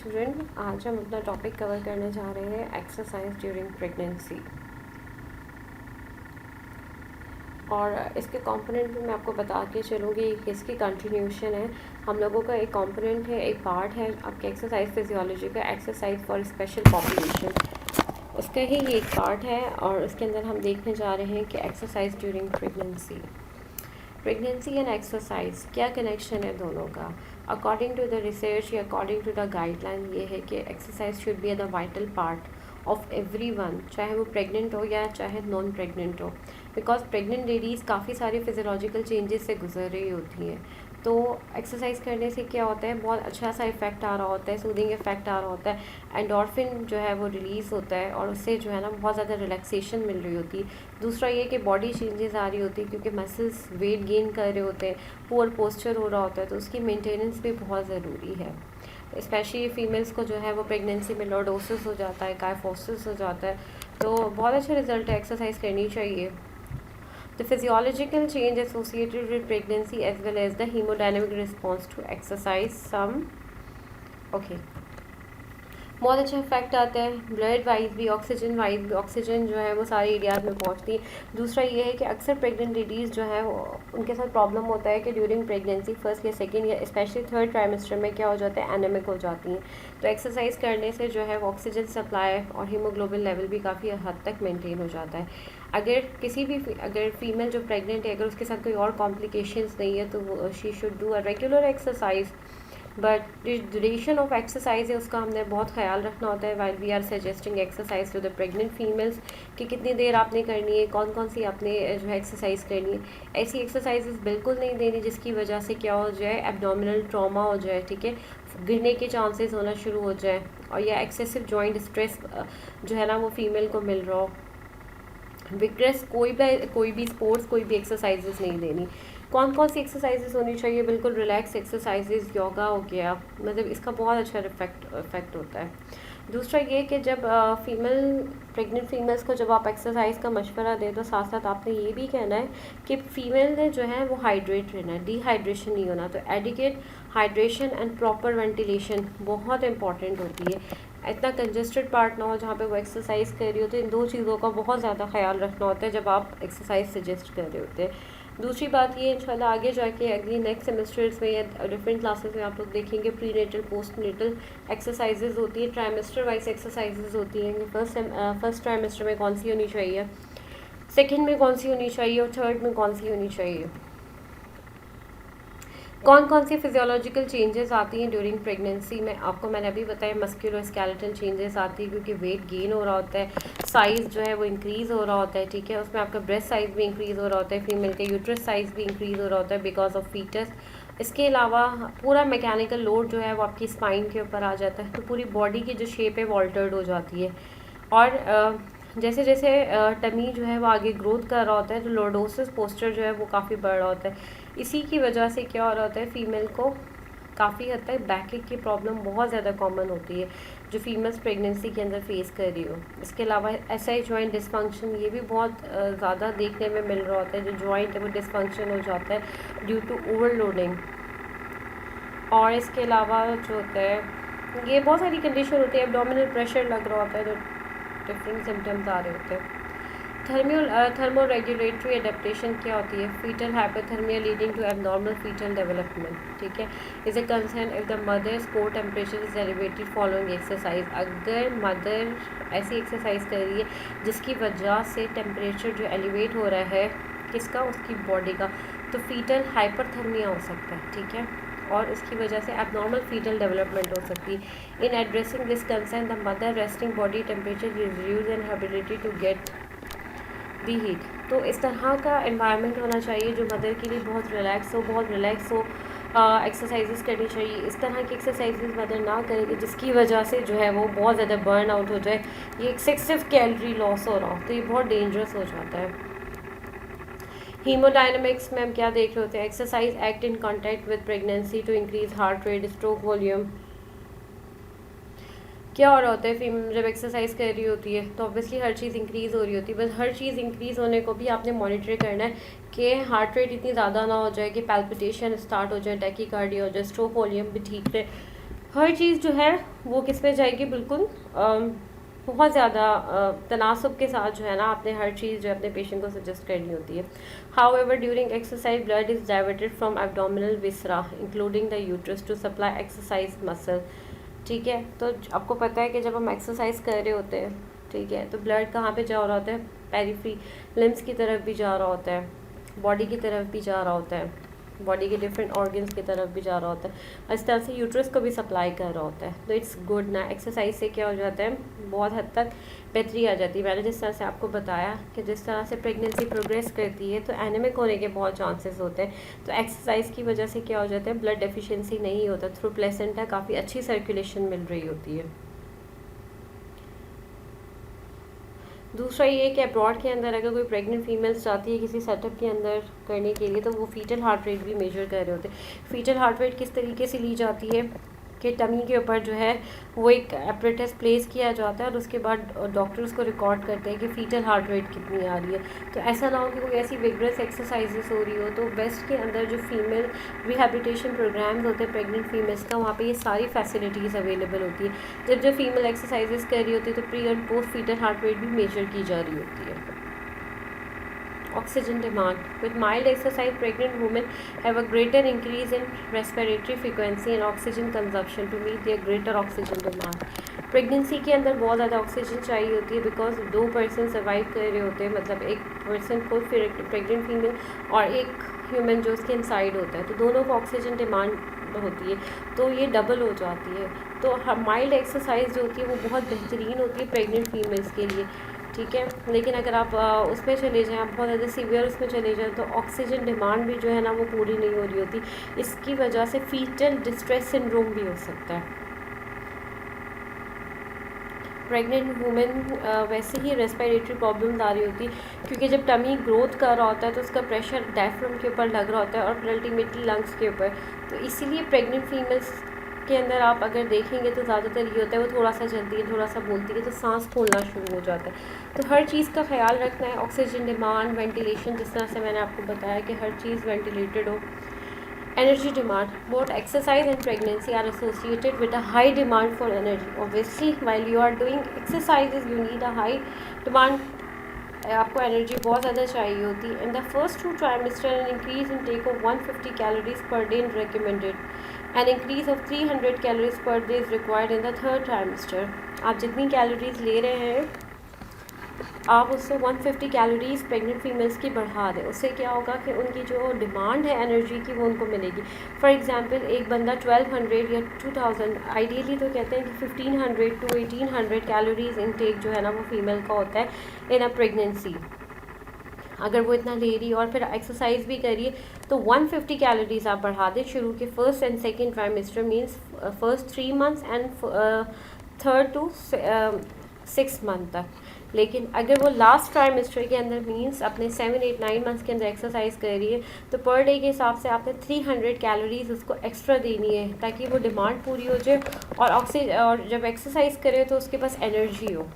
Student, आज हम अपना टॉपिक कवर करने जा रहे हैं एक्सरसाइज ड्यूरिंग प्रेगनेंसी। और इसके कंपोनेंट भी मैं आपको बता के चलूँगी कि इसकी कंटिन्यूशन है। हम लोगों का एक कंपोनेंट है, एक पार्ट है आपके एक्सरसाइज फिजियोलॉजी का, एक्सरसाइज फॉर स्पेशल पॉपुलेशन। उसका ही ये एक पार्ट है और उसके अंदर हम देखने जा रहे हैं कि exercise during pregnancy and exercise क्या कनेक्शन है दोनों का। अकॉर्डिंग टू द रिसर्च या अकॉर्डिंग टू द गाइडलाइन ये है कि exercise should be the vital part of everyone, चाहे वो प्रेग्नेंट हो या चाहे नॉन प्रेग्नेंट हो, बिकॉज प्रेग्नेंट लेडीज़ काफ़ी सारे फिजियोलॉजिकल चेंजेस से गुजर रही होती हैं। तो एक्सरसाइज करने से क्या होता है, बहुत अच्छा सा इफ़ेक्ट आ रहा होता है, सूदिंग इफ़ेक्ट आ रहा होता है, एंडोर्फिन जो है वो रिलीज़ होता है और उससे जो है ना बहुत ज़्यादा रिलैक्सेशन मिल रही होती है। दूसरा ये कि बॉडी चेंजेस आ रही होती है क्योंकि मसल्स वेट गेन कर रहे होते हैं, पुअर पोस्चर हो रहा होता है, तो उसकी मेंटेनेंस भी बहुत ज़रूरी है। स्पेशली फीमेल्स को जो है वो प्रेगनेंसी में लॉर्डोसिस हो जाता है, काइफोसिस हो जाता है, तो बहुत अच्छा रिजल्ट है, एक्सरसाइज करनी चाहिए। The physiological change associated with pregnancy as well as the hemodynamic response to exercise बहुत अच्छा इफेक्ट आता है, ब्लड वाइज भी, ऑक्सीजन वाइज भी। ऑक्सीजन जो है वो सारे एरियाज में पहुंचती है। दूसरा ये है कि अक्सर प्रेग्नेंट लेडीज़ जो है उनके साथ प्रॉब्लम होता है कि ड्यूरिंग प्रेगनेंसी फर्स्ट या सेकेंड या स्पेशली थर्ड ट्राइमेस्टर में क्या हो जाता है, एनेमिक हो जाती हैं। तो एक्सरसाइज करने से जो है वो ऑक्सीजन सप्लाई और हीमोग्लोबिन लेवल भी काफ़ी हद तक मेनटेन हो जाता है। अगर फीमेल जो प्रेग्नेंट है, अगर उसके साथ कोई और कॉम्प्लिकेशंस नहीं है, तो she should do a regular exercise. But duration of exercise है उसका हमने बहुत ख्याल रखना होता है while we are suggesting exercise to the pregnant females, कि कितनी देर आपने करनी है, कौन कौन सी आपने जो है एक्सरसाइज करनी है। ऐसी एक्सरसाइजेस बिल्कुल नहीं देनी जिसकी वजह से क्या हो जाए, एब्डोमिनल ट्रॉमा हो जाए, ठीक है, गिरने के चांसेस होना शुरू हो जाए, और या एक्सेसिव जॉइंट स्ट्रेस जो है ना वो फीमेल को मिल रहा हो। विग्रेस कोई भी स्पोर्ट्स, कोई भी एक्सरसाइजेस नहीं देनी। कौन कौन सी एक्सरसाइजेस होनी चाहिए, बिल्कुल रिलैक्स एक्सरसाइजेस, योगा हो गया, मतलब इसका बहुत अच्छा इफेक्ट होता है। दूसरा ये कि जब प्रेग्नेंट फीमेल्स को जब आप एक्सरसाइज का मशवरा दें तो साथ साथ आपने ये भी कहना है कि फीमेल ने जो है वो हाइड्रेट रहना है, डिहाइड्रेशन नहीं होना। तो adequate hydration and proper ventilation बहुत इंपॉर्टेंट होती है। इतना कंजेस्टेड पार्ट ना हो जहाँ पे वो एक्सरसाइज कर रही होती है। इन दो चीज़ों का बहुत ज़्यादा ख्याल रखना होता है जब आप एक्सरसाइज सजेस्ट कर रहे होते हैं। दूसरी बात ये, इंशाल्लाह आगे जाके अगली नेक्स्ट सेमेस्टर्स में या डिफरेंट क्लासेस में आप लोग देखेंगे pre natal post natal exercises होती है, ट्राइमेस्टर वाइज एक्सरसाइजेज होती हैं। फर्स्ट ट्राइमेस्टर में कौन सी होनी चाहिए, सेकेंड में कौन सी होनी चाहिए और थर्ड में कौन सी होनी चाहिए। कौन कौन सी फिजियोलॉजिकल चेंजेस आती हैं ड्यूरिंग प्रेगनेंसी में, आपको मैंने अभी बताया, मस्कुलर स्केलेटल चेंजेस आती है क्योंकि वेट गेन हो रहा होता है, साइज़ जो है वो इंक्रीज़ हो रहा होता है, ठीक है, उसमें आपका ब्रेस्ट साइज़ भी इंक्रीज़ हो रहा होता है, फीमेल का यूट्रस साइज़ भी इंक्रीज़ हो रहा होता है बिकॉज ऑफ फीटस। इसके अलावा पूरा मैकेनिकल लोड जो है वो आपकी स्पाइन के ऊपर आ जाता है, तो पूरी बॉडी की जो शेप है वो ऑल्टर्ड हो जाती है। और जैसे जैसे टमी जो है वो आगे ग्रोथ कर रहा होता है तो लॉर्डोसिस पोस्चर जो है वो काफ़ी बढ़ रहा होता है। इसी की वजह से क्या हो रहा होता है, फीमेल को काफ़ी हद तक बैक की प्रॉब्लम बहुत ज़्यादा कॉमन होती है जो फीमेल्स प्रेगनेंसी के अंदर फेस कर रही हो। इसके अलावा एसआई जॉइंट डिसफंक्शन ये भी बहुत ज़्यादा देखने में मिल रहा होता है, जो जॉइंट है वो डिसफंक्शन हो जाता है ड्यू टू ओवरलोडिंग। और इसके अलावा जो होता है ये बहुत सारी कंडीशन होती है, एब्डोमिनल प्रेशर लग रहा होता है, तो डिफरेंट सिम्टम्स आ रहे होते हैं। थर्मो रेगुलेटरी एडेप्टेशन क्या होती है, fetal hypothermia leading to abnormal fetal development, ठीक है, is a concern if the mother's core temperature is elevated following exercise. अगर मदर ऐसी एक्सरसाइज कर रही है जिसकी वजह से टेम्परेचर जो एलिवेट हो रहा है किसका, उसकी बॉडी का, तो फीटल हाइपरथर्मिया हो सकता है, ठीक है, और इसकी वजह से एबनॉर्मल फीटल डेवलपमेंट हो सकती है। In addressing this concern the mother resting body temperature reduce and ability to get the heat. तो इस तरह का एनवायरनमेंट होना चाहिए जो मदर के लिए बहुत रिलैक्स हो, एक्सरसाइजेस करनी चाहिए। इस तरह की एक्सरसाइजेस मदर ना करेगी जिसकी वजह से जो है वो बहुत ज़्यादा बर्न आउट हो जाए, ये एक्सेसिव कैलोरी लॉस हो रहा हो, तो ये बहुत डेंजरस हो जाता है। हीमोडायनामिक्स में हम क्या देख रहे होते हैं, exercise act in contact with pregnancy to increase heart rate, stroke volume. क्या हो रहा होता है फीमेल जब एक्सरसाइज कर रही होती है तो ऑब्वियसली हर चीज़ इंक्रीज़ हो रही होती है, बस हर चीज़ इंक्रीज़ होने को भी आपने मॉनिटर करना है कि हार्ट रेट इतनी ज़्यादा ना हो जाए कि पैल्पिटेशन स्टार्ट हो जाए, टैकीकार्डिया हो जाए, स्ट्रोक वॉल्यूम भी ठीक रहे। हर चीज़ जो है वो किस में जाएगी, बिल्कुल बहुत ज़्यादा तनासब के साथ जो है ना आपने हर चीज़ जो है अपने पेशेंट को सजेस्ट करनी होती है। However during exercise blood is diverted from abdominal viscera including the uterus to supply exercise muscle. ठीक है, तो आपको पता है कि जब हम एक्सरसाइज कर रहे होते हैं, ठीक है, तो ब्लड कहाँ पे जा रहा होता है, पेरिफेरी लिम्स की तरफ भी जा रहा होता है, बॉडी की तरफ भी जा रहा होता है, बॉडी के डिफरेंट ऑर्गन्स की तरफ भी जा रहा होता है, इस तरह से यूट्रस को भी सप्लाई कर रहा होता है। तो इट्स गुड ना, एक्सरसाइज से क्या हो जाता है, बहुत हद तक बेहतरी आ जाती है। मैंने जिस तरह से आपको बताया कि जिस तरह से प्रेगनेंसी प्रोग्रेस करती है तो एनीमिक होने के बहुत चांसेस होते हैं। तो एक्सरसाइज की वजह से क्या हो जाता है, ब्लड डेफिशिएंसी नहीं होता, थ्रू प्लेसेंटा काफ़ी अच्छी सर्कुलेशन मिल रही होती है। दूसरा ये कि अब्रॉड के अंदर अगर कोई प्रेग्नेंट फीमेल्स चाहती है किसी सेटअप के अंदर करने के लिए, तो वो फीटल हार्ट रेट भी मेजर कर रहे होते हैं। फीटल हार्ट रेट किस तरीके से ली जाती है कि टमी के ऊपर जो है वो एक एपरेटस प्लेस किया जाता है और उसके बाद डॉक्टर उसको रिकॉर्ड करते हैं कि फ़ीटल हार्ट रेट कितनी आ रही है। तो ऐसा ना हो कि कोई ऐसी विगरस एक्सरसाइजेस हो रही हो। तो वेस्ट के अंदर जो फीमेल रिहैबिलिटेशन प्रोग्राम्स होते हैं प्रेग्नेंट फीमेल्स का, वहाँ पे ये सारी फैसिलिटीज़ अवेलेबल होती है। जब फीमेल एक्सरसाइजेस कर रही होती है तो pre and post fetal heart rate भी मेजर की जा रही होती है। Oxygen demand. With mild exercise, pregnant women have a greater increase in respiratory frequency and oxygen consumption to meet their greater oxygen demand. Pregnancy के अंदर बहुत ज़्यादा ऑक्सीजन चाहिए होती है बिकॉज 2 पर्सन सर्वाइव कर रहे होते हैं, मतलब एक पर्सन को फिर प्रेग्नेंट फीमेल और एक ह्यूमन जो उसके इनसाइड होता है, तो दोनों को ऑक्सीजन डिमांड होती है, तो ये डबल हो जाती है। तो माइल्ड एक्सरसाइज जो होती है वो बहुत बेहतरीन होती है प्रेग्नेंट फीमेल्स के लिए। ठीक है, लेकिन अगर आप उसमें चले जाएँ, आप बहुत ज़्यादा सीवियर उसमें चले जाएँ, तो ऑक्सीजन डिमांड भी जो है ना वो पूरी नहीं हो रही होती। इसकी वजह से फीटल डिस्ट्रेस सिंड्रोम भी हो सकता है। प्रेग्नेंट वुमेन वैसे ही रेस्पिरेटरी प्रॉब्लम्स आ रही होती, क्योंकि जब टमी ग्रोथ कर रहा होता है तो उसका प्रेशर डायफ्राम के ऊपर लग रहा होता है और फिर अल्टीमेटली लंग्स के ऊपर। तो इसीलिए प्रेग्नेंट फीमेल्स के अंदर आप अगर देखेंगे तो ज़्यादातर ये होता है वो थोड़ा सा चलती है, थोड़ा सा बोलती है तो सांस फूलना शुरू हो जाता है। तो हर चीज़ का ख्याल रखना है, ऑक्सीजन डिमांड, वेंटिलेशन, जिस तरह से मैंने आपको बताया कि हर चीज़ वेंटिलेटेड हो। Energy demand. Both exercise and pregnancy are associated with a high demand for energy. Obviously, while you are doing exercises, you need a high demand. आपको एनर्जी बहुत ज़्यादा चाहिए होती है। In the first 2 trimester an increase in take of 150 calories per day is recommended. An increase of 300 calories per day is required in the third trimester. आप जितनी calories ले रहे हैं आप उससे 150 कैलोरीज प्रेग्नेंट फीमेल्स की बढ़ा दें। उससे क्या होगा कि उनकी जो डिमांड है एनर्जी की वो उनको मिलेगी। फॉर एग्जांपल एक बंदा 1200 या 2000, आइडियली तो कहते हैं कि 1500 to 1800 कैलोरीज इनटेक जो है ना वो फीमेल का होता है इन अ प्रेगनेंसी। अगर वो इतना ले रही है और फिर एक्सरसाइज भी करिए तो 150 कैलोरीज आप बढ़ा दें शुरू के first and second trimester, means first 3 months and third to 6 month तक। लेकिन अगर वो लास्ट ट्राइमेस्टर के अंदर मींस अपने 7, 8, 9 months के अंदर एक्सरसाइज कर रही है तो पर डे के हिसाब से आपने 300 कैलोरीज उसको एक्स्ट्रा देनी है ताकि वो डिमांड पूरी हो जाए और जब एक्सरसाइज करे तो उसके पास एनर्जी हो।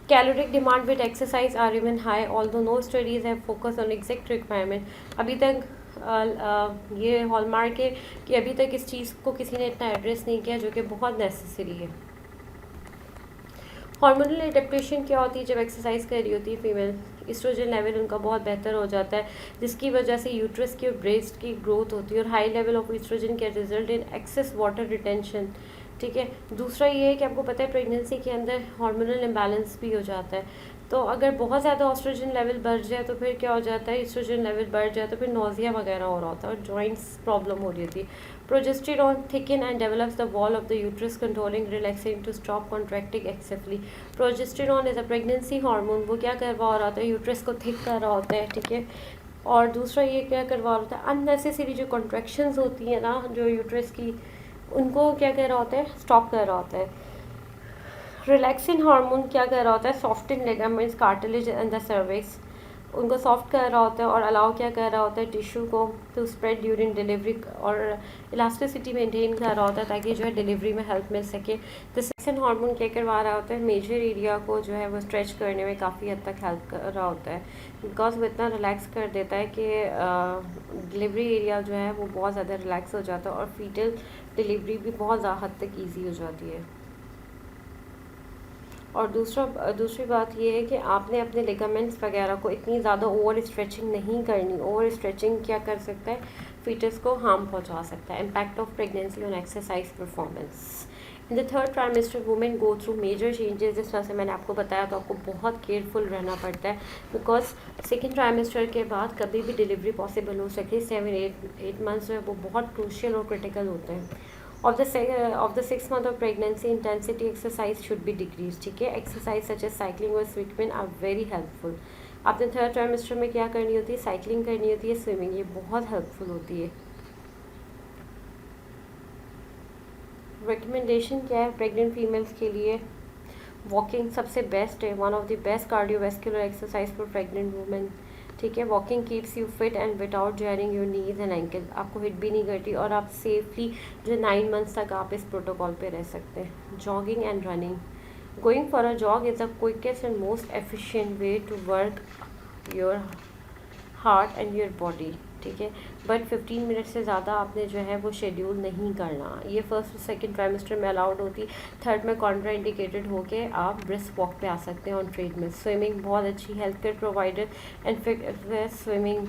Caloric demand with exercise are even high although no studies have focus on exact requirement. अभी तक ये हॉलमार्क है कि अभी तक इस चीज़ को किसी ने इतना एड्रेस नहीं किया जो कि बहुत नेसेसरी है। हार्मोनल एडेप्टेशन क्या होती है, जब एक्सरसाइज कर रही होती है फीमेल, एस्ट्रोजन लेवल उनका बहुत बेहतर हो जाता है जिसकी वजह से यूट्रस की और ब्रेस्ट की ग्रोथ होती है और high level of oestrogen can result in excess water retention. ठीक है, दूसरा ये है कि आपको पता है प्रेगनेंसी के अंदर हार्मोनल इम्बैलेंस भी हो जाता है। तो अगर बहुत ज़्यादा एस्ट्रोजन लेवल बढ़ जाए तो फिर क्या हो जाता है, एस्ट्रोजन लेवल बढ़ जाए तो फिर नोजिया वगैरह हो रहा होता है और जॉइंट्स प्रॉब्लम हो रही होती है। Progesterone thicken and develops the wall of the uterus controlling relaxing to stop contracting excessively. Progesterone is a pregnancy hormone, वो क्या करवा रहा होता है, यूट्रस को थिक कर रहा होता है। ठीक है, और दूसरा ये क्या करवा रहा होता है, अननेसेसरी जो कॉन्ट्रैक्शंस होती हैं ना जो यूट्रस की, उनको क्या कर रहा होता है, स्टॉप कर रहा होता है। रिलैक्सिन हार्मोन क्या कर रहा होता है, soften ligaments, cartilage and the cervix, उनको सॉफ्ट कर रहा होता है और अलाउ क्या कर रहा होता है, टिश्यू को टू स्प्रेड ड्यूरिंग डिलीवरी और इलास्टिसिटी मेंटेन कर रहा होता है ताकि जो है डिलीवरी में हेल्प मिल सके। तो रिलैक्सिन हार्मोन क्या करवा रहा होता है, मेजर एरिया को जो है वो स्ट्रेच करने में काफ़ी हद तक हेल्प कर रहा होता है बिकॉज वो इतना रिलैक्स कर देता है कि डिलीवरी एरिया जो है वो बहुत ज़्यादा रिलैक्स हो जाता है और फीटल डिलीवरी भी बहुत हद तक ईजी हो जाती है। और दूसरी बात ये है कि आपने अपने लिगामेंट्स वगैरह को इतनी ज़्यादा ओवर स्ट्रेचिंग नहीं करनी। ओवर स्ट्रेचिंग क्या कर सकता है, फीटस को हार्म पहुंचा सकता है। Impact of pregnancy on exercise performance. In the third trimester women go through major changes. जिस तरह से मैंने आपको बताया, तो आपको बहुत केयरफुल रहना पड़ता है, बिकॉज सेकेंड ट्राइमेस्टर के बाद कभी भी डिलीवरी पॉसिबल हो सकती है। 7-8 मंथ्स जो है वो बहुत क्रूशियल और क्रिटिकल होते हैं। of the 6 month of pregnancy, intensity exercise should be decreased, ठीक है। एक्सरसाइज सच एज साइकिलिंग और स्विमिंग आर वेरी हेल्पफुल। आपने थर्ड ट्राइमेस्टर में क्या करनी होती है, साइकिलिंग करनी होती है, स्विमिंग, ये बहुत हेल्पफुल होती है। रिकमेंडेशन क्या है प्रेग्नेंट फीमेल्स के लिए, वॉकिंग सबसे बेस्ट है, one of the best cardiovascular exercise for pregnant women, ठीक है। Walking keeps you fit and without joining your knees and ankle, आपको हिट भी नहीं करती और आप सेफली जो 9 मंथ्स तक आप इस प्रोटोकॉल पे रह सकते हैं। Jogging and running, going for a jog is the quickest and most efficient way to work your heart and your body, ठीक है। बट 15 मिनट से ज़्यादा आपने जो है वो शेड्यूल नहीं करना। ये फर्स्ट और सेकंड ट्राइमेस्टर में अलाउड होती, थर्ड में कॉन्ट्रा इंडिकेटेड होके आप ब्रिस्क वॉक पे आ सकते हैं ऑन ट्रेडमिल। स्विमिंग बहुत अच्छी health care provider and fit swimming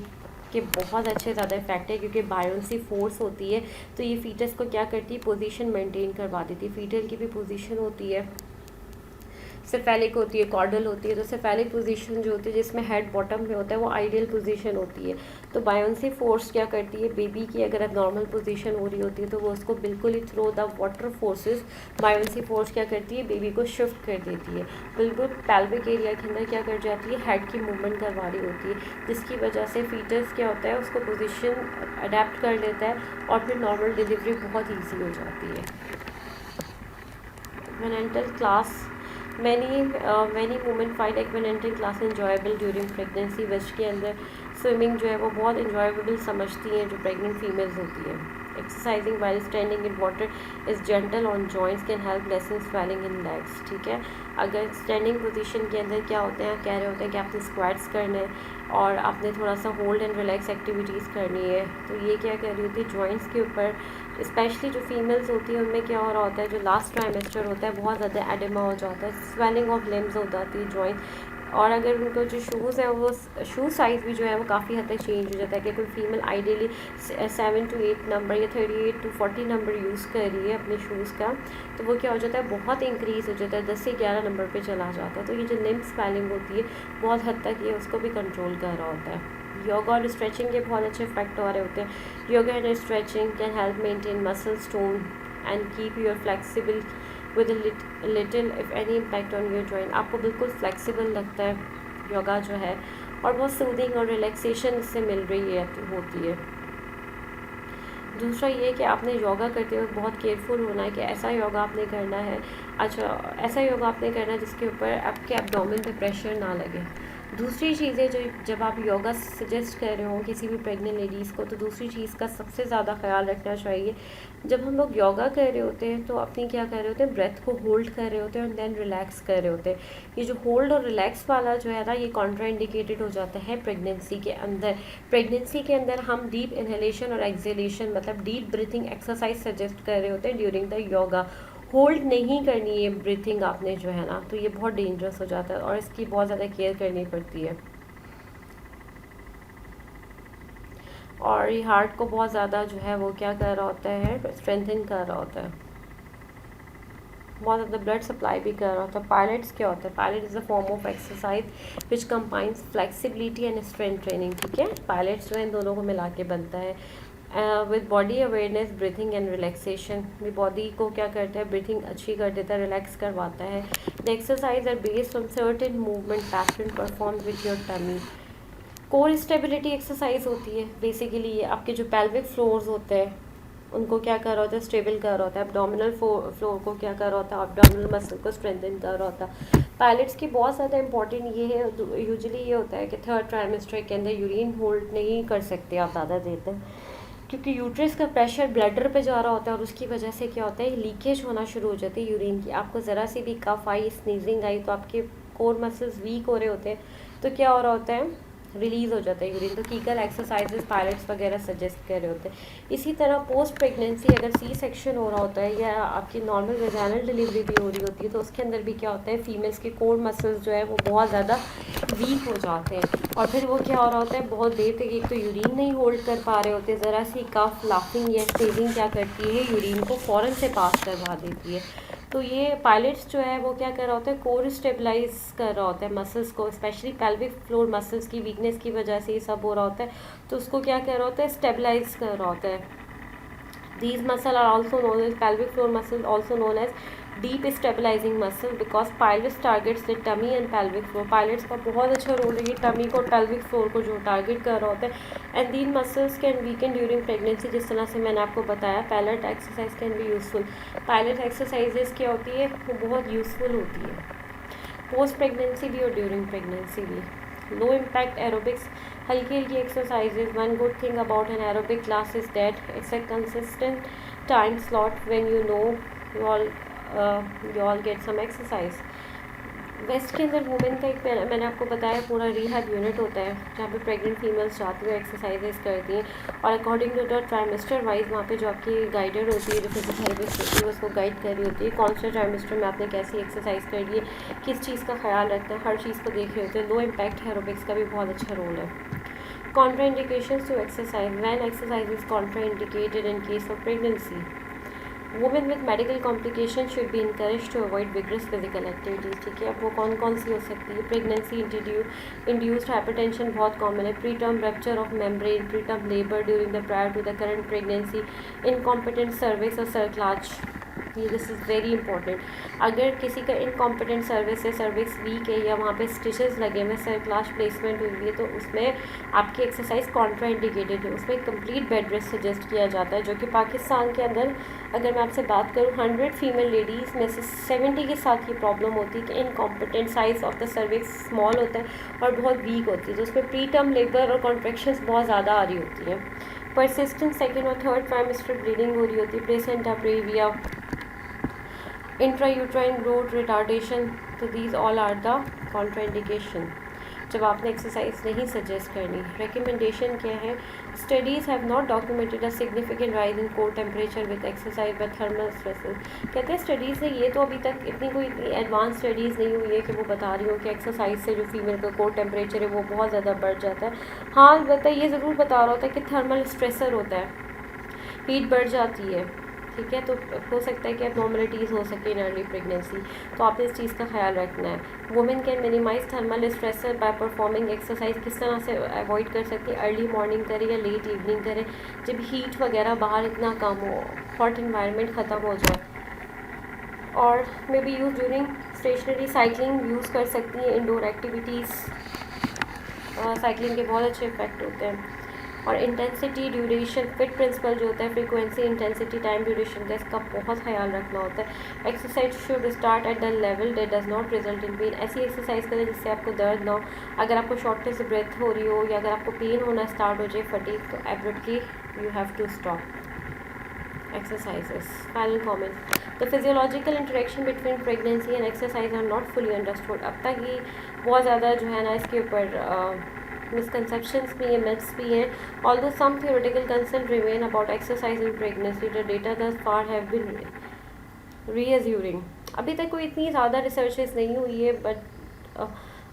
के बहुत अच्छे ज़्यादा इफेक्ट है, क्योंकि बायोंसी फोर्स होती है, तो ये फीटस को क्या करती है, पोजीशन मेंटेन करवा देती है। फीटल की भी पोजीशन होती है, सेफेलिक होती है, कॉर्डल होती है। तो सेफेलिक पोजीशन जो होती है जिसमें हेड बॉटम में होता है, वो आइडियल पोजीशन होती है। तो बायोंसी फोर्स क्या करती है, बेबी की अगर नॉर्मल पोजीशन हो रही होती है तो वो उसको बिल्कुल ही through the water forces, buoyancy force क्या करती है, बेबी को शिफ्ट कर देती है, बिल्कुल पेल्विक एरिया के अंदर क्या कर जाती है, हेड की मूवमेंट करवा रही होती है, जिसकी वजह से फीटस क्या होता है, उसको पोजिशन अडेप्ट कर लेता है और फिर नॉर्मल डिलीवरी बहुत ईजी हो जाती है। Aquanatal class, many women find aquanatal class enjoyable during pregnancy. Waist के अंदर स्विमिंग जो है वो बहुत इंजॉयबल समझती हैं जो प्रेग्नेंट फीमेल्स होती हैं। Exercising while standing in water is gentle on joints, can help lesson swelling in legs, ठीक है। अगर स्टैंडिंग पोजीशन के अंदर क्या होते हैं, कह रहे होते हैं कि आपने स्क्वाट्स करने हैं और आपने थोड़ा सा होल्ड एंड रिलैक्स एक्टिविटीज़ करनी है, तो ये क्या कर रही होती है, जॉइंट्स के ऊपर, स्पेशली जो फीमेल्स होती है उनमें क्या हो रहा होता है, जो लास्ट ट्राइमेस्टर होता है बहुत ज़्यादा एडिमा हो जाता है, स्वेलिंग ऑफ लिम्स हो जाती है जॉइंट। और अगर उनको जो शूज़ है वो शूज़ साइज़ भी जो है वो काफ़ी हद तक चेंज हो जाता है, कि कोई फीमेल आइडियली 7 to 8 नंबर या 38 to 40 नंबर यूज़ कर रही है अपने शूज़ का, तो वो क्या हो जाता है, बहुत इंक्रीज़ हो जाता है, 10 से 11 नंबर पे चला जाता है। तो ये जो लिम्ब स्वेलिंग होती है बहुत हद तक ये उसको भी कंट्रोल कर रहा होता है। योगा और स्ट्रेचिंग के बहुत अच्छे इफेक्ट हो रहे होते हैं। Yoga and stretching can help maintain muscle tone and keep your flexible with little if any impact on your joint, आपको बिल्कुल फ्लेक्सिबल लगता है योगा जो है, और बहुत सूदिंग और रिलैक्सेशन इससे मिल रही है होती है। दूसरा ये कि आपने योगा करते वक्त बहुत केयरफुल होना है कि ऐसा योगा आपने करना है, अच्छा ऐसा योगा आपने करना है जिसके ऊपर आपके एब्डोमेन पे प्रेशर ना लगे। दूसरी चीज़ें जो जब आप योगा सजेस्ट कर रहे हो किसी भी प्रेग्नेंट लेडीज़ को, तो दूसरी चीज़ का सबसे ज़्यादा ख्याल रखना चाहिए, जब हम लोग योगा कर रहे होते हैं तो अपनी क्या कर रहे होते हैं, ब्रेथ को होल्ड कर रहे होते हैं और देन रिलैक्स कर रहे होते हैं। ये जो होल्ड और रिलैक्स वाला जो है ना, ये कॉन्ट्रा इंडिकेटेड हो जाता है प्रेगनेंसी के अंदर। प्रेगनेंसी के अंदर हम डीप इनहेलेशन और एक्सहेलेशन मतलब डीप ब्रीथिंग एक्सरसाइज सजेस्ट कर रहे होते हैं ड्यूरिंग द योगा। होल्ड नहीं करनी है ब्रीथिंग आपने जो है ना, तो ये बहुत डेंजरस हो जाता है और इसकी बहुत ज़्यादा केयर करनी पड़ती है। और ये हार्ट को बहुत ज़्यादा जो है वो क्या कर रहा होता है, स्ट्रेंथन कर रहा होता है, बहुत ज़्यादा ब्लड सप्लाई भी कर रहा होता है। पायलट्स क्या होता है, pilot is a form of exercise which combines flexibility and strength training, ठीक है। पायलट्स जो है इन दोनों को मिला के बनता है। With body awareness, breathing and relaxation, भी बॉडी को क्या करता है, ब्रीथिंग अच्छी कर देता है, रिलैक्स करवाता है। The exercise are based on certain movement pattern perform with your tummy. Core stability exercise होती है बेसिकली, ये आपके जो पेल्विक फ्लोर्स होते हैं उनको क्या कर रहा होता है, स्टेबल कर रहा होता है। एब्डोमिनल फ्लोर को क्या कर रहा होता है, एब्डोमिनल मसल को स्ट्रेंथन कर रहा होता है। पायलट्स की बहुत ज़्यादा इंपॉर्टेंट ये है, यूजुअली ये होता है कि थर्ड ट्राइमेस्टर के अंदर यूरिन होल्ड नहीं कर सकते आप ज़्यादा देर तक, क्योंकि यूट्रस का प्रेशर ब्लैडर पे जा रहा होता है और उसकी वजह से क्या होता है, लीकेज होना शुरू हो जाती है यूरिन की। आपको ज़रा सी भी कफ आई, स्नीजिंग आई, तो आपके कोर मसल्स वीक हो रहे होते हैं, तो क्या हो रहा होता है, रिलीज़ हो जाता है यूरिन। तो कीगल एक्सरसाइजेस पायलट्स वगैरह सजेस्ट कर रहे होते हैं। इसी तरह पोस्ट प्रेगनेंसी अगर सी सेक्शन हो रहा होता है या आपकी नॉर्मल वेजाइनल डिलीवरी भी हो रही होती है तो उसके अंदर भी क्या होता है, फीमेल्स के कोर मसल्स जो है वो बहुत ज़्यादा वीक हो जाते हैं और फिर वो क्या हो रहा होता है, बहुत देर तक एक तो यूरिन नहीं होल्ड कर पा रहे होते, ज़रा सी कफ लाफिंग या स्टेजिंग क्या करती है, यूरिन को फ़ौरन से पास करवा देती है। तो ये पायलट्स जो है वो क्या कर रहा होता है, कोर स्टेबलाइज कर रहा होता है मसल्स को, स्पेशली पेल्विक फ्लोर मसल्स की वीकनेस की वजह से ये सब हो रहा होता है। तो उसको क्या कर रहा होता है, स्टेबलाइज कर रहा होता है। These muscles are also known as pelvic floor muscles, also known as deep stabilizing muscle because pelvis targets the tummy and pelvic floor. Pilots का बहुत अच्छा रोल है, ये टमी को pelvic floor को जो टारगेट कर रहा होता है। And these muscles can weaken during pregnancy, जिस तरह से मैंने आपको बताया। Pilot exercise can be useful. Pilot exercises क्या होती है, वो बहुत यूज़फुल होती है पोस्ट प्रेगनेंसी भी और ड्यूरिंग प्रेगनेंसी भी। लो इम्पैक्ट एरोबिक्स, हल्की हल्की exercises. One good thing about an aerobic class is that it's a consistent time slot when you know you all get some exercise. West के अंदर women का एक मैंने आपको बताया पूरा रिहैब यूनिट होता है जहाँ पे प्रेग्नेंट फीमेल्स जाती हैं, एक्सरसाइजेज करती हैं और according to the trimester wise वहाँ पे जो आपकी गाइडेड होती है, जो फिजियोथेरेपिस्ट होती है, उसको गाइड कर रही होती है कौन से ट्राइमेस्टर में आपने कैसी एक्सरसाइज करनी है, किस चीज़ का ख्याल रखना है, हर चीज़ को देख रहे होते हैं। लो इम्पैक्ट एरोबिक्स का भी बहुत अच्छा रोल है। Contraindications to exercise, when exercise is contraindicated in case of pregnancy. Women with medical complication should be encourage to avoid vigorous physical activities. ठीक है, अब वो कौन कौन सी हो सकती है? प्रेगनेंसी इंड्यूस्ड हाइपरटेंशन बहुत कॉमन है, preterm rupture of membrane, preterm labour during the prior to the current pregnancy, incompetent cervix और सर्कलाज। ये दिस इज़ वेरी इंपॉर्टेंट। अगर किसी का इनकॉम्पिटेंट सर्विस है, सर्विक्स वीक है या वहाँ पे स्टिचेस लगे हुए, सर्कलाज प्लेसमेंट हुई है, तो उसमें आपकी एक्सरसाइज कॉन्ट्राइंडिकेटेड है, उसमें कंप्लीट बेड रेस्ट सजेस्ट किया जाता है। जो कि पाकिस्तान के अंदर अगर मैं आपसे बात करूँ 100 फीमेल लेडीज़ में से 70 के साथ ये प्रॉब्लम होती है कि incompetent size of the cervix small होता है और बहुत वीक होती है, तो उसमें प्री टर्म लेबर और कॉन्ट्रैक्शंस बहुत ज़्यादा आ रही होती हैं। परसिस्टेंट सेकेंड और थर्ड ट्राइमेस्टर ब्लीडिंग हो रही होती है, placenta previa, intrauterine growth retardation. तो these all are the contraindication जब आपने एक्सरसाइज नहीं सजेस्ट करनी। रिकमेंडेशन क्या है? Studies have not documented a significant rise in core temperature with exercise by thermal stresses. कहते हैं स्टडीज़ है, ये तो अभी तक इतनी एडवांस स्टडीज़ नहीं हुई है कि वो बता रही हो कि एक्सरसाइज से जो फीमेल का कोर टेम्परेचर है वो बहुत ज़्यादा बढ़ जाता है। हाँ अलबत्ता ये ज़रूर बता रहा होता है कि थर्मल स्ट्रेसर होता है, हीट बढ़ जाती है। ठीक है, तो हो सकता है कि एबनॉर्मलिटीज़ हो सके इन अर्ली प्रेगनेंसी, तो आपने इस चीज़ का ख्याल रखना है। Women can minimise thermal stressor by performing exercise. किस तरह से अवॉइड कर सकती है? अर्ली मॉर्निंग करें या लेट इवनिंग करें, जब हीट वगैरह बाहर इतना कम हो, हॉट इन्वायरमेंट ख़त्म हो जाए। और may be use during stationary cycling use कर सकती हैं, इंडोर एक्टिविटीज़। साइकिलिंग के बहुत अच्छे इफेक्ट होते हैं। और इंटेंसिटी ड्यूरेशन फिट प्रिंसिपल जो होता है, फ्रीक्वेंसी इंटेंसिटी टाइम ड्यूरेशन का इसका बहुत ख्याल रखना होता है। Exercise should start at the level that does not result in pen. ऐसी एक्सरसाइज करें जिससे आपको दर्द ना हो। अगर आपको शॉर्टनेस ब्रेथ हो रही हो या अगर आपको पेन होना स्टार्ट हो जाए, फटीग, तो abruptly you have to stop exercises. Final comment. The physiological interaction between pregnancy and exercise are not fully understood. अब तक ये बहुत ज़्यादा जो है ना इसके ऊपर misconceptions भी हैं, myths भी हैं. Although some theoretical concerns remain about exercise in pregnancy, the data thus far have been reassuring. अभी तक कोई इतनी ज़्यादा रिसर्चेस नहीं हुई है, बट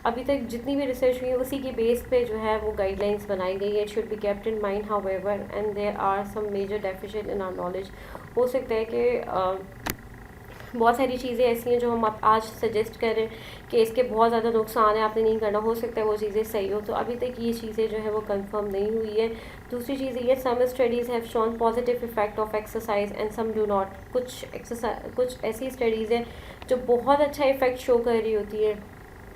अभी तक जितनी भी रिसर्च हुई है उसी की बेस पे जो है वो गाइडलाइंस बनाई गई है। It should be kept in mind however and there are some major deficient in our knowledge. हो सकता है कि बहुत सारी चीज़ें ऐसी हैं जो हम आज सजेस्ट करें कि इसके बहुत ज़्यादा नुकसान है, आपने नहीं करना, हो सकता है वो चीज़ें सही हो, तो अभी तक ये चीज़ें जो है वो कंफर्म नहीं हुई है। दूसरी चीज़ ये, some studies have shown positive effect of exercise and some do not. कुछ ऐसी स्टडीज़ हैं जो बहुत अच्छा इफेक्ट शो कर रही होती है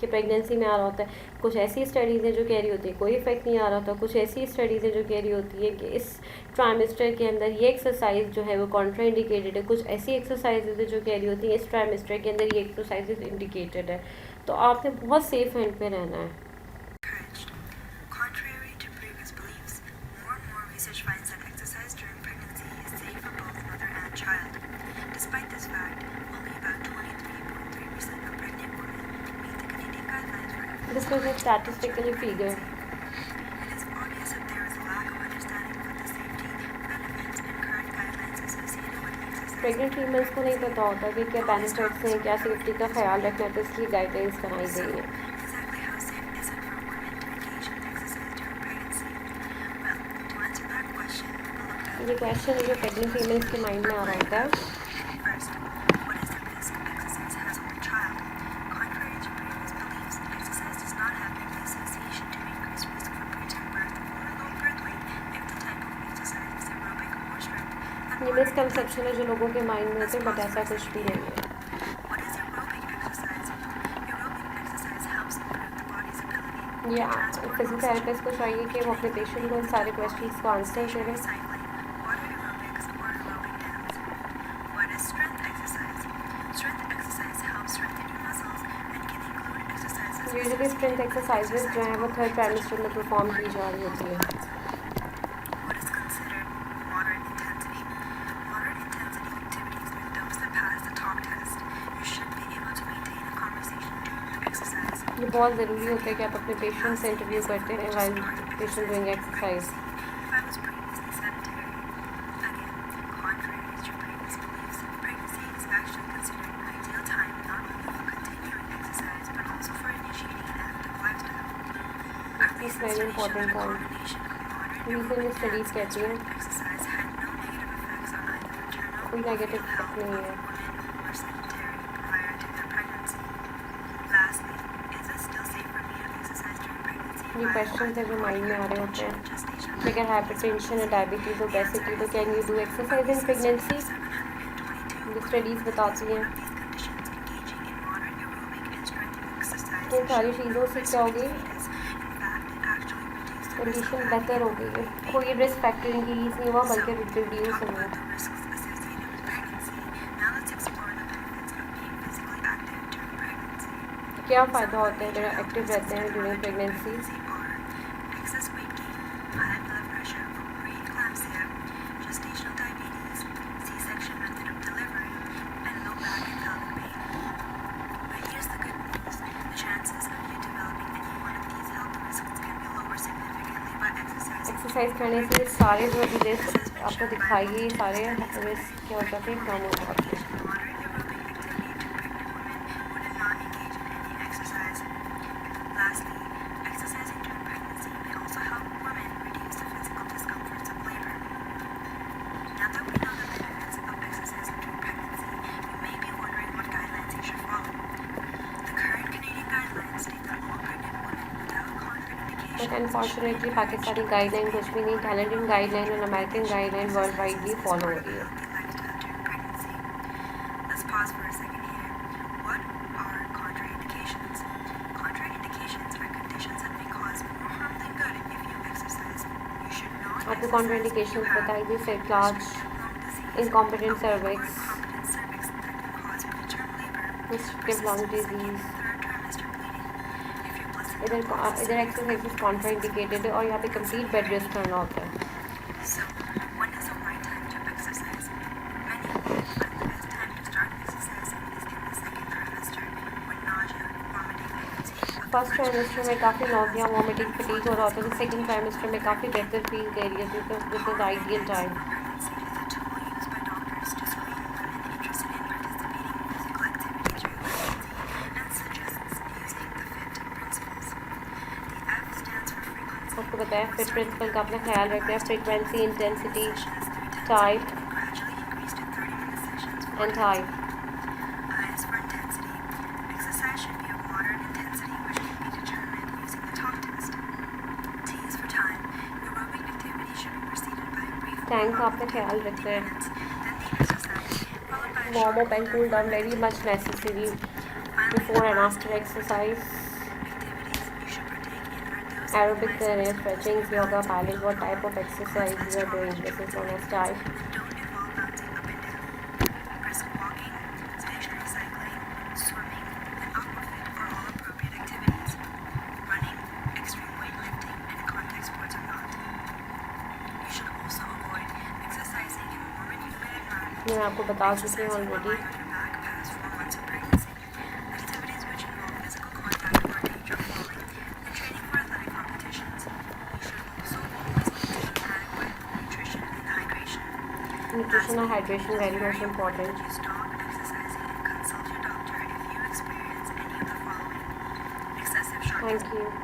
कि प्रेगनेंसी में आ रहा होता है, कुछ ऐसी स्टडीज़ हैं जो कह रही होती है कोई इफेक्ट नहीं आ रहा होता, कुछ ऐसी स्टडीज़ हैं जो कह रही होती है कि इस ट्राइमेस्टर के अंदर ये एक्सरसाइज जो है वो कॉन्ट्रा इंडिकेटेड है, कुछ ऐसी एक्सरसाइजेज है जो कह रही होती है इस ट्राइमेस्टर के अंदर ये एक्सरसाइजेज इंडिकेटेड है। तो आपने बहुत सेफ हैंड पे रहना है। Contrary to previous beliefs, more and more research finds that exercise during pregnancy is safe for both mother and child. Despite this fact, only about 23.3% of pregnant women meet the Canadian guidelines for This was a statistical figure. Pregnant females को नहीं पता होता कि क्या benefits हैं, क्या safety का ख्याल रखना है, तो इसकी गाइडलाइंस बनाई So, गई है। exactly how safe is it for women to engage in exercise during pregnancy? Well, to answer that question, we looked at ये क्वेश्चन है जो प्रेग्नेंट फीमेल्स के माइंड में आ रहा होता है। first, what is the risk exercise has on the child? Contrary to previous beliefs, exercise does not have any association to increased risk for preterm birth or low birth weight if the type of exercise is aerobic or strength and ये moderate misconception है जो लोगों के mind में होते हैं, but ऐसा कुछ भी नहीं है। What is aerobic exercise? Aerobic exercise helps improve the body's ability to या transport फिजियोथेरेपिस्ट को चाहिए कि वो अपने पेशेंट को इन सारे क्वेश्चंस को आंसर करें। cycling, water aerobics, or aerobic dance. What is strength exercise? Strength exercise helps strengthen your muscles and can include exercises usually strength exercises जो हैं वो थर्ड ट्राइमेस्टर में परफॉर्म की जा रही होती है। What is considered moderate intensity? Moderate intensity activities are those that pass the talk test. You should be able to maintain a conversation during the exercise. ये बहुत ज़रूरी होता है कि आप अपने पेशेंट से इंटरव्यू करते हैं while patient doing exercise. If I was previously sedentary, again, contrary to previous beliefs, pregnancy is actually considered an ideal time not only for continuing exercise but also for initiating an active lifestyle. A It's recent very study showed important that a point. combination of moderate region aerobic studies dance कहती हैं and exercise had no negative effects on either maternal कोई or negative fetal effect health नहीं of है। women who were sedentary prior to their pregnancy. Lastly, is it still safe for me to exercise during pregnancy? ये if I have question है जो mind में आ रहे होते हैं। gestation? अगर हाइपरटेंशन है, डायबिटीज़, ओबेसिटी, तो can you do exercise in pregnancy? ये स्टडीज़ बताती हैं कि इन सारी चीज़ों से क्या होगी, कंडीशन बेहतर हो गई है। कोई रिस्क फैक्टर इंक्रीज नहीं हुआ बल्कि रिड्यूस हुआ। क्या फ़ायदा होता है अगर एक्टिव रहते हैं during pregnancy? Gestational diabetes, C-section method of delivery, and low back and pelvic pain. But here's the good news. The chances of you developing any one of these health risks can be lowered significantly by exercising. Exercise करने से ये सारे जो भी risk आपको दिखाई ये सारे रिस्क क्या हो जाते हैं, कम हो जाते हैं। Moderate aerobic activity to pregnant women who did not engage in any exercise. Lastly, exercising during pregnancy may also help women reduce the physical discomforts of labor. Now that we know the benefits of exercising during pregnancy, you may be wondering what guidelines you should follow. The current Canadian guidelines state that all pregnant women without contraindication but unfortunately Pakistani guideline कुछ भी नहीं, Canadian guideline और American guideline world widely follow हो रही है। lifestyle during pregnancy. Let's pause for a second here. What are contraindications? Contraindications are conditions that may cause more harm than good if you exercise. You should not आपको exercise contraindication if you have बताई दी, सेट क्लाच, restrictive lung disease, incompetent or cervix, incompetent cervix that can cause preterm labor, restrictive lung persistent second disease. and third trimester bleeding. If your placenta इधर pulses इधर exercise contraindicated है और यहाँ पे कंप्लीट बेड रेस्ट करना होता है। So, when is the right time to exercise? Many believe that the best time to start exercising is in the second trimester, when nausea, vomiting, and fatigue of the first first trimester में काफ़ी nausea, vomiting, fatigue हो रहा होता है, तो second trimester में काफ़ी बेहतर फील कर रही होती है, तो this is ideal time. pregnancy is a tool used by doctors to screen women interested in participating in physical activity during pregnancy and suggests using the FIT principles. The F stands for frequency. आपको बताया fit principal का अपना ख्याल रखना है, frequency, intensity, Sessions through 10 type and gradually increase to 30-minute sessions for and type. I is for intensity. Exercise should be of moderate intensity, which can be determined using the talk test. T is for time. Aerobic activity should be preceded by a brief time का warm-up आपने of ख्याल 10 रखना है। minutes, then the exercise, followed by a warm short up and cool cool down down for very 10 much necessary Finally, before and the after exercise. activities you should partake in are those aerobic that कर रहे हैं, minimize stretching, yoga, pilot, what type of exercise you are doing, this is known as type। and don't involve bouncing up and down. Brisk walking, stationary cycling, swimming, and aquafit are all appropriate activities. Running, extreme weightlifting, and contact sports are not. You should also avoid exercising in warm and humid environments. मैं आपको बता चुकी हूँ Exercising while already. lying on your back past 4 months of pregnancy. Activities which involve physical contact or danger of falling, and training for athletic competitions. You should also always maintain adequate nutrition and hydration. nutrition and Lastly, hydration it very is much very important important. that you stop exercising and consult your doctor if you experience any of the following: excessive Thank sharpness. you.